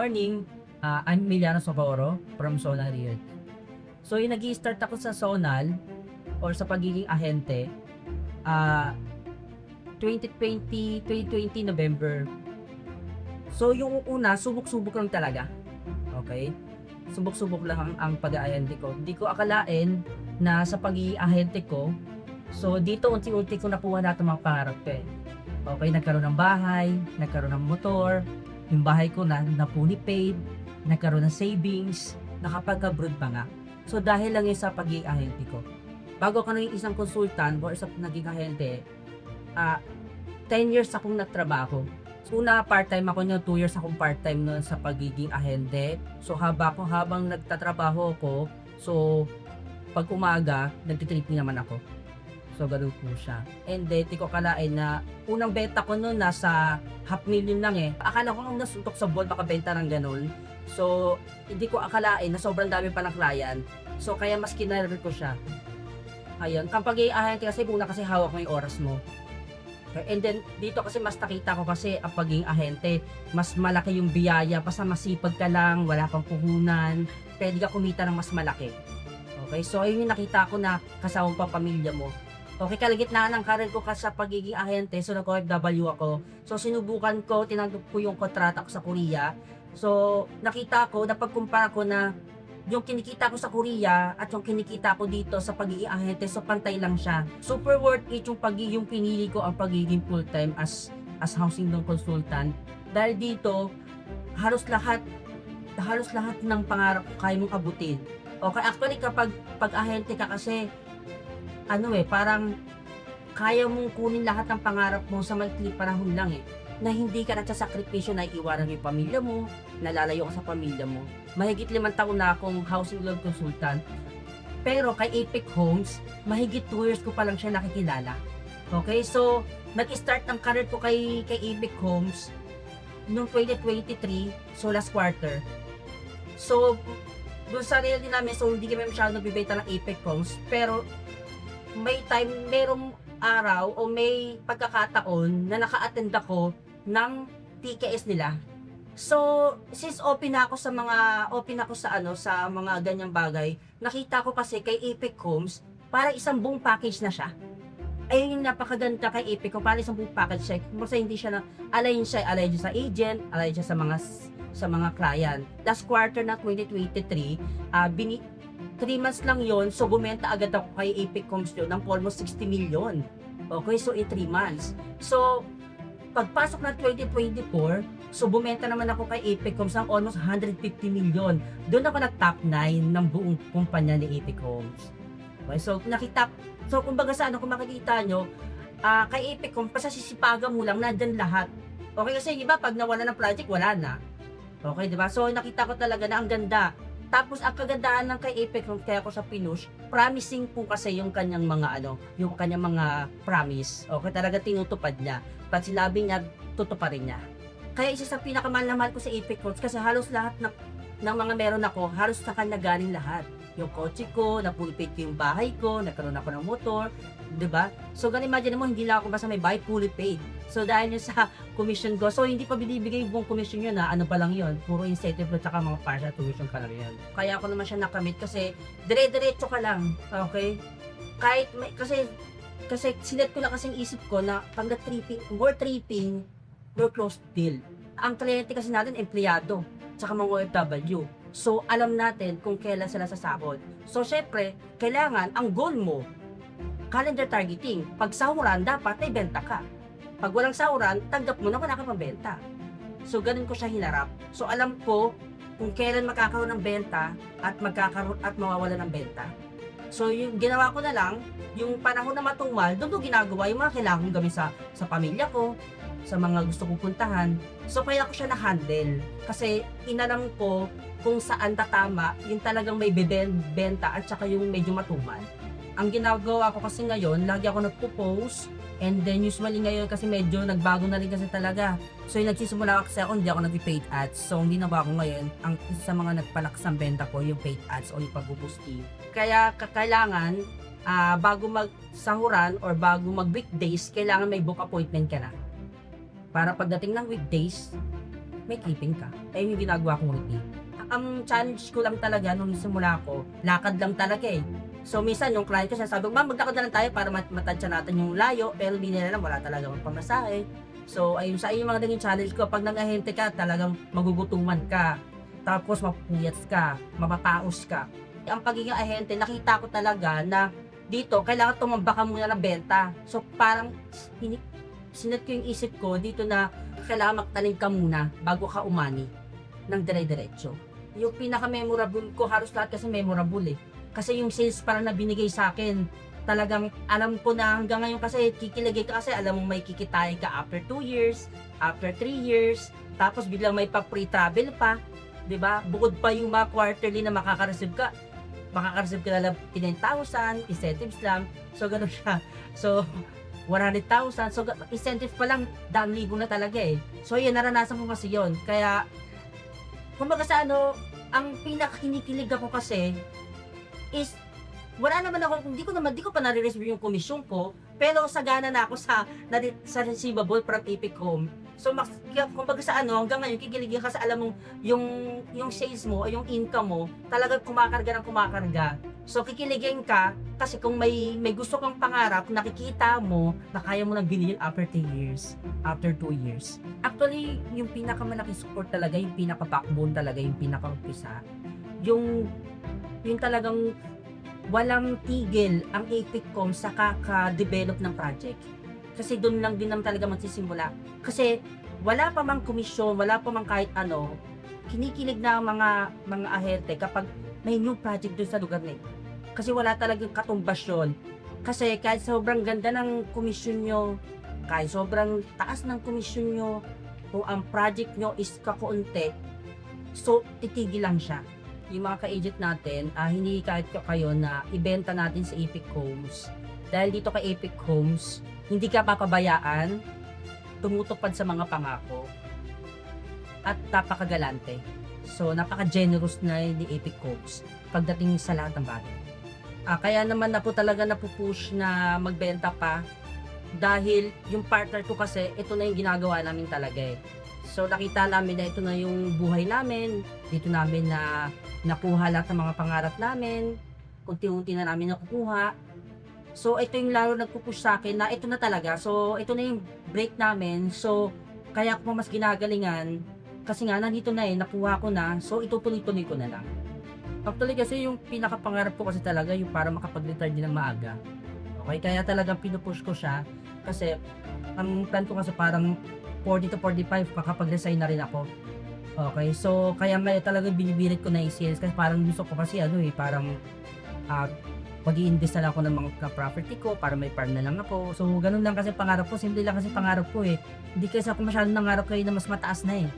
morning. I'm Emiliano Socorro from Zonal Realty. So, yung nag-i-start ako sa Zonal or sa pagiging ahente, 2020 November. So, yung una, subok-subok lang talaga. Okay? Subok-subok lang ang pag-ahente ko. Hindi ko akalain na sa pagiging ahente ko, so dito unti-unti ko nakuha natin mga pangarap ko eh. Okay, nagkaroon ng bahay, nagkaroon ng motor, yung bahay ko na fully paid, nagkaroon ng savings, nakapag-abroad pa nga. So dahil lang yun sa pagiging ahente ko. Bago ako naging isang consultant or sa naging ahente, 10 years akong nagtrabaho. So una part-time ako nyo, 2 years akong part-time nun sa pagiging ahente. So habang nagtatrabaho ako, so pag umaga, nagtitripping naman ako. So, ganun po siya. And then, di ko akalain na unang benta ko noon nasa 500,000 lang eh. Akala ko nung nasuntok sa buwan makabenta ng ganun. So, hindi ko akalain na sobrang dami pa ng client. So, kaya mas kinaril ko siya. Ayun. Kapag i-ahente kasi, una kasi hawak mo yung oras mo. And then, dito kasi mas nakita ko kasi ang pagiging ahente, mas malaki yung biyaya. Basta masipag ka lang, wala kang puhunan, pwede ka kumita ng mas malaki. Okay? So, ayun yung nakita ko na kasama pa pamilya mo. Okay, kalagitnaan ng karir ko kasi sa pagiging ahente, so nag-OFW ako. So sinubukan ko, tinanggap ko yung kontrata ko sa Korea. So nakita ko, napagkumpara ko na yung kinikita ko sa Korea at yung kinikita ko dito sa pagiging ahente, so pantay lang siya. Super worth it yung pagiging pinili ko ang pagiging full-time as housing loan consultant. Dahil dito, halos lahat ng pangarap ko kaya mong abutin. Okay, actually kapag ahente ka kasi, parang kaya mong kunin lahat ng pangarap mo sa maikli panahon lang eh. Na hindi ka nagsasakripisyo na iiwanan yung pamilya mo, nalalayo ka sa pamilya mo. Mahigit 5 taon na akong housing loan consultant. Pero kay Apex Homes, mahigit 2 years ko pa lang siya nakikilala. Okay, so nag-start ng career ko kay Apex Homes noong 2023, so last quarter. So, doon sa reality namin, so hindi kami masyadong nagbibenta ng Apex Homes, pero merong araw o may pagkakataon na naka-attend ako ng TKS nila. So, since open ako sa mga ganyang bagay, nakita ko kasi kay Apex Homes, para isang buong package na siya. Ayun yung napakaganda kay Apex Homes, para isang buong package siya. Kasi hindi siya na align siya sa agent, align siya sa mga client. Last quarter na 2023, 3 months lang yon, so bumenta agad ako kay Apex Homes yun ng almost 60 million. Okay, so in 3 months. So, pagpasok ng 2024, so bumenta naman ako kay Apex Homes ng almost 150 million. Doon ako nag-top 9 ng buong kumpanya ni Apex Homes. Okay, so kumbaga kung makikita nyo, kay Apex Homes, pasasisipagan mo lang, nandyan lahat. Okay, kasi iba, pag nawala ng project, wala na. Okay, di ba? So, nakita ko talaga na ang ganda. Tapos ang kagandahan ng kay Apex Homes, kaya ko sa pinush, promising po kasi yung kanyang mga promise. Okay, talaga tinutupad niya. Pag sinabi niya, tutuparin niya. Kaya isa sa pinakamahal na mahal ko sa Apex Homes, kasi halos lahat ng mga meron ako, halos sa kanya galing lahat. Yung kotse ko, napulipid ko yung bahay ko, nagkaroon ako ng motor, diba? So, imagine mo, hindi lang ako basta may bahay, fully paid. So, dahil yun sa commission ko, so hindi pa binibigay yung buong commission yun na ano pa lang yun, puro incentive at saka mga partial tuition ka lang yun. Kaya ako naman siya nakamit kasi dire-diretso ka lang, okay? Kasi sinet ko lang kasing isip ko na pag more tripping, more close deal. Ang kliyente kasi natin, empleyado, tsaka mga OFW. So, alam natin kung kailan sila sasahod. So, syempre, kailangan, ang goal mo, calendar targeting. Pag sahuran, dapat may benta ka. Pag walang sahuran, tanggap mo na wala ka pang benta. So, ganun ko siya hinarap. So, alam ko kung kailan makakaroon ng benta at mawawala ng benta. So, yung ginawa ko na lang, yung panahon na matumal, doon ko ginagawa yung mga kailangan kong gawin sa pamilya ko, sa mga gusto kong puntahan. So, kaya ko siya na-handle. Kasi, inalam ko kung saan tatama, yung talagang may benta at saka yung medyo matumal. Ang ginagawa ko kasi ngayon, lagi ako nagpo-post, and then usually ngayon kasi medyo nagbago na rin kasi talaga. So yung nagsisimula kasi ako, hindi ako nag-paid ads. So hindi na ba ako ngayon, ang isa sa mga nagpalakas ng benta ko, yung paid ads o yung pag-boosting. Kaya kailangan, bago magsahuran or bago mag-weekdays, kailangan may book appointment ka na. Para pagdating ng weekdays, may keeping ka. Ayun yung ginagawa kong routine. Ang challenge ko lang talaga nung simula ko, lakad lang talaga eh. So minsan yung client ko sabi, ma'am maglakad na lang tayo para matansya natin yung layo, pero hindi nila alam, wala talaga pamasahe. So ayun sa yung mga naging challenge ko, pag nag-ahente ka, talagang magugutuman ka. Tapos mapupuyats ka, mapapaos ka. Ang pagiging ahente, nakita ko talaga na dito, kailangan tumamba ka muna ng benta. So parang sinet ko yung isip ko dito na kailangan magtanim ka muna bago ka umani ng dire-diretso. Yung pinaka-memorable ko, halos lahat kasi memorable eh. Kasi yung sales parang na binigay sa akin, talagang alam ko na hanggang ngayon kasi kikiligay ka kasi alam mo may kikitain ka after 2 years, after 3 years, tapos biglang may pa-pre-travel pa, 'di ba? Bukod pa yung mga quarterly na makaka-receive ka na lang 10,000, incentives lang. So gano'n siya. So 100,000. So incentive pa lang 10,000 na talaga eh. So yun, naranasan ko kasi yun. Kaya kumbaga sa ang pinakakinikilig ako kasi is wala naman ako, hindi ko pa nare-receive yung komisyon ko, pero sagana na ako sa receivable from Epic Home. So kumbaga sa hanggang ngayon kikiligin kasi alam mo yung sales mo, yung income mo, talagang kumakarga. So kikiligin ka kasi kung may gusto kang pangarap, nakikita mo na kaya mo nang binili after 3 years, after 2 years. Actually, yung pinakamalaki support talaga, yung pinaka-backbone talaga, yung pinaka-umpisa, yung talagang walang tigil ang Epic Home sa kaka-develop ng project. Kasi doon lang din naman talaga magsisimula. Kasi wala pa mang komisyon, wala pa mang kahit ano, kinikilig na ang mga ahente kapag may new project doon sa lugar na ito. Kasi wala talagang katumbasyon. Kasi kahit sobrang ganda ng komisyon nyo, kahit sobrang taas ng komisyon nyo, kung ang project nyo is kakunti, so titigil lang siya. Yung mga ka-agent natin, hindi kahit kayo na ibenta natin sa Epic Homes. Dahil dito kay Epic Homes, hindi ka papabayaan, tumutupad sa mga pangako, at napakagalante. So, napaka-generous na ni Epic Homes pagdating sa lahat ng bagay. Kaya naman na po talaga napupush na magbenta pa dahil yung partner ko kasi, ito na yung ginagawa namin talaga eh. So, nakita namin na ito na yung buhay namin, dito namin na nakuha lahat ng mga pangarap namin, unti-unti na namin nakukuha. So, ito yung lalo nagpupush sa akin na ito na talaga. So, ito na yung break namin. So, kaya ko mas ginagalingan kasi nga nandito na nakuha ko na. So, itutuloy-tuloy ko na lang. Actually, kasi yung pinakapangarap ko kasi talaga yung para makapag-retire din ng maaga. Okay, kaya talagang pinupush ko siya kasi ang plan ko kasi parang 40 to 45 makapag-resign na rin ako. Okay, so kaya may talagang binibirit ko na i-sales kasi parang gusto ko kasi parang mag-i-invest na lang ako ng mga property ko para may farm na lang ako. So ganun lang kasi pangarap ko, simple lang kasi pangarap ko eh. Hindi kasi ako masyadong nangarap kayo na mas mataas na eh.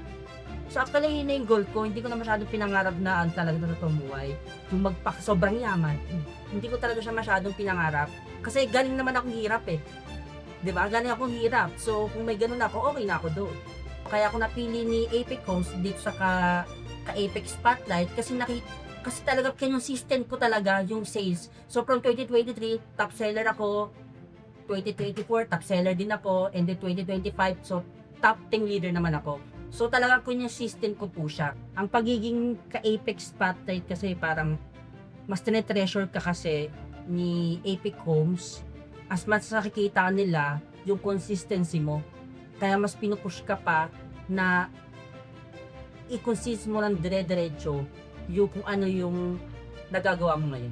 So actually yun na yung goal ko, hindi ko na masyadong pinangarap na talaga na totoong buhay. Yung sobrang yaman, hindi ko talaga siya masyadong pinangarap. Kasi galing naman akong hirap eh. 'Di ba? Galing akong hirap. So kung may ganun ako, okay na ako doon. Kaya ako napili ni Epic Homes dito sa ka-Epic Spotlight kasi talaga consistent ko talaga yung sales. So from 2023, top seller ako. 2024, top seller din ako. And then 2025, so top 10 leader naman ako. So talaga consistent ko po siya. Ang pagiging ka-Epic Spotlight kasi parang mas tinetreasure ka kasi ni Epic Homes. As mas nakikita nila yung consistency mo. Kaya mas pinupush ka pa na i-consist mo ng dire-diretso yung kung ano yung nagagawa mo ngayon.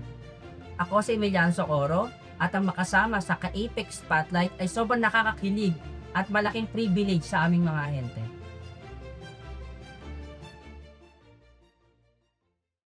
Ako si Emiliano Socorro at ang makasama sa ka-Epic Spotlight ay sobrang nakakakilig at malaking privilege sa aming mga ahente.